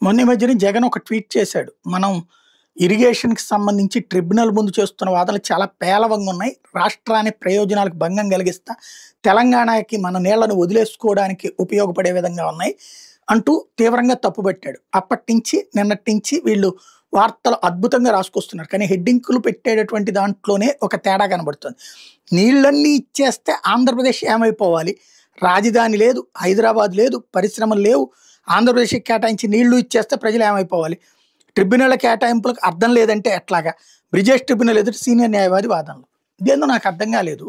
మొన్న ఈ మధ్యన జగన్ ఒక ట్వీట్ చేశాడు. మనం ఇరిగేషన్‌కి సంబంధించి ట్రిబ్యునల్ ముందు చేస్తున్న వాదనలు చాలా పేలవంగా ఉన్నాయి. రాష్ట్రాన్ని ప్రయోజనాలకు భంగం కలిగిస్తా, తెలంగాణకి మన నీళ్లను వదిలేసుకోవడానికి ఉపయోగపడే విధంగా ఉన్నాయి అంటూ తీవ్రంగా తప్పుపట్టాడు. అప్పటినుంచి నిన్నటి నుంచి వీళ్ళు వార్తలు అద్భుతంగా రాసుకొస్తున్నారు. కానీ హెడ్డింగ్‌లు పెట్టేటటువంటి దాంట్లోనే ఒక తేడా కనబడుతుంది. నీళ్ళన్నీ ఇచ్చేస్తే ఆంధ్రప్రదేశ్ ఏమైపోవాలి? రాజధాని లేదు, హైదరాబాద్ లేదు, పరిశ్రమలు లేవు. ఆంధ్రప్రదేశ్‌కి కేటాయించి నీళ్లు ఇచ్చేస్తే ప్రజలు ఏమైపోవాలి? ట్రిబ్యునల్ కేటాయింపులకు అర్థం లేదంటే ఎట్లాగా? బ్రిజేష్ ట్రిబ్యునల్ ఎదుటి సీనియర్ న్యాయవాది వాదనలు. ఇదేందో నాకు అర్థం కాలేదు.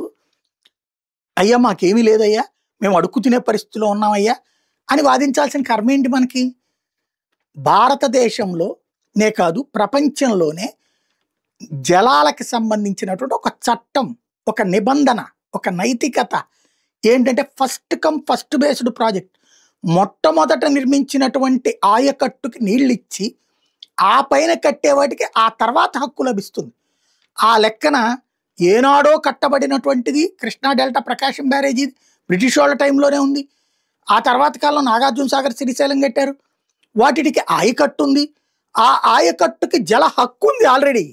అయ్యా మాకేమీ లేదయ్యా, మేము అడుక్కు తినే పరిస్థితిలో ఉన్నామయ్యా అని వాదించాల్సిన కర్మ ఏంటి మనకి? భారతదేశంలోనే కాదు ప్రపంచంలోనే జలాలకు సంబంధించినటువంటి ఒక చట్టం, ఒక నిబంధన, ఒక నైతికత ఏంటంటే first come first based project. మొట్టమొదట నిర్మించినటువంటి ఆయకట్టుకి నీళ్ళు ఇచ్చి ఆ పైన కట్టే వాటికి ఆ తర్వాత హక్కు లభిస్తుంది. ఆ లెక్కన ఏనాడో కట్టబడినటువంటిది కృష్ణా డెల్టా ప్రకాశం బ్యారేజీ బ్రిటిష్ వాళ్ళ టైంలోనే ఉంది. ఆ తర్వాత కాలంలో నాగార్జున సాగర్ శ్రీశైలం కట్టారు. వాటికి ఆయకట్టు ఉంది. ఆ ఆయకట్టుకి జల హక్కు ఉంది ఆల్రెడీ.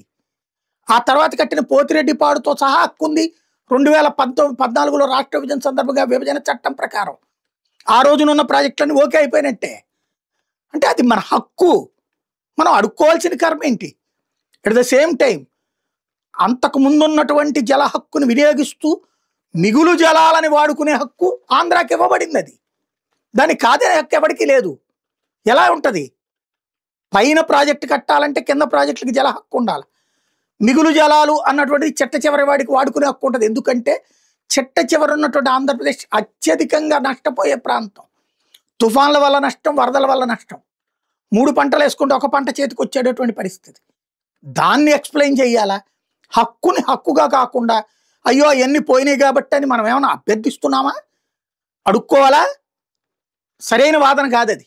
ఆ తర్వాత కట్టిన పోతిరెడ్డి పాడుతో సహా హక్కు ఉంది. 2014లో రాష్ట్ర విభజన సందర్భంగా విభజన చట్టం ప్రకారం ఆ రోజునున్న ప్రాజెక్టులన్నీ ఓకే అయిపోయినట్టే. అంటే అది మన హక్కు, మనం అడుక్కోవాల్సిన కర్మ ఏంటి? ఎట్ ద సేమ్ టైం అంతకు ముందున్నటువంటి జల హక్కును వినియోగిస్తూ మిగులు జలాలని వాడుకునే హక్కు ఆంధ్రాకి ఇవ్వబడింది. అది దాన్ని కాదే హక్కు ఎవరికి లేదు. ఎలా ఉంటుంది? పైన ప్రాజెక్టు కట్టాలంటే కింద ప్రాజెక్టులకి జల హక్కు ఉండాలి. మిగులు జలాలు అన్నటువంటిది చిట్ట చివరి వాడికి వాడుకునే హక్కు ఉంటుంది. ఎందుకంటే చిట్ట చివరి ఉన్నటువంటి ఆంధ్రప్రదేశ్ అత్యధికంగా నష్టపోయే ప్రాంతం. తుఫాన్ల వల్ల నష్టం, వరదల వల్ల నష్టం. 3 పంటలు వేసుకుంటే ఒక పంట చేతికి వచ్చేటటువంటి పరిస్థితి. దాన్ని ఎక్స్ప్లెయిన్ చేయాలా? హక్కుని హక్కుగా కాకుండా అయ్యో అవన్నీ పోయినాయి కాబట్టి అని మనం ఏమైనా అభ్యర్థిస్తున్నామా? అడుక్కోవాలా? సరైన వాదన కాదు అది.